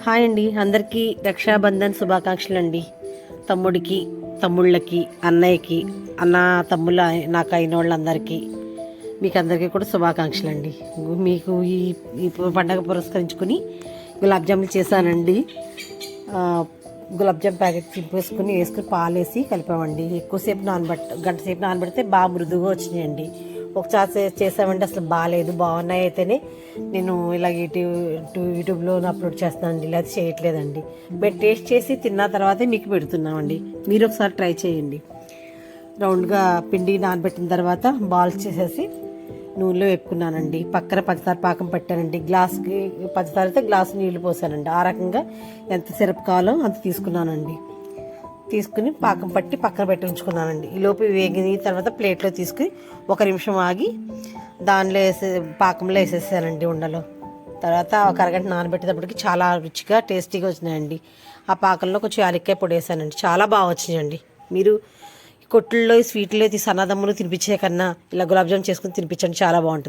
Hi అండి, అందరికీ రక్షాబంధన్ శుభాకాంక్షలు అండి. తమ్ముడికి, తమ్ముళ్ళకి, అన్నయ్యకి, అన్న తమ్ముళ్ళ నాకు అయిన వాళ్ళందరికీ, మీకు అందరికీ కూడా శుభాకాంక్షలు అండి. మీకు ఈ ఈ పండగ పురస్కరించుకొని గులాబ్ జాములు చేశానండి. గులాబ్ జామ్ ప్యాకెట్ వేసుకుని పాలేసి కలిపామండి. ఎక్కువసేపు గంట సేపు నానబెడితే బాగా మృదువుగా వచ్చినాయండి. ఒకసారి చేసామంటే అసలు బాగాలేదు, బాగున్నాయి అయితేనే నేను ఇలా యూట్యూబ్లో అప్లోడ్ చేస్తానండి, లేదా చేయట్లేదండి. మీరు టేస్ట్ చేసి తిన్న తర్వాతే మీకు పెడుతున్నామండి. మీరు ఒకసారి ట్రై చేయండి. రౌండ్గా పిండి నానబెట్టిన తర్వాత బాల్స్ చేసేసి నూనెలో వేపుకున్నానండి. పక్కన పంచదార పాకం పెట్టానండి. గ్లాస్కి పంచదార అయితే గ్లాసు నీళ్లు పోసానండి. ఆ రకంగా ఎంత సిరప్ కావాలో అంత తీసుకుని పాకం పట్టి పక్కన పెట్టి ఉంచుకున్నానండి. ఈ లోపు వేగిన తర్వాత ప్లేట్లో తీసుకుని 1 నిమిషం ఆగి దానిలో పాకంలో వేసేసానండి ఉండలో. తర్వాత ఒక అరగంట నానబెట్టేటప్పటికి చాలా రుచిగా టేస్టీగా వచ్చినాయండి. ఆ పాకంలో కొంచెం యాలక్కాయ పొడి వేసానండి. చాలా బాగా వచ్చినాయండి. మీరు కొట్టుల్లో స్వీట్లో సన్నదమ్ములు తినిపించే కన్నా ఇలా గులాబ్ జామ్ చేసుకుని తినిపించండి, చాలా బాగుంటుంది.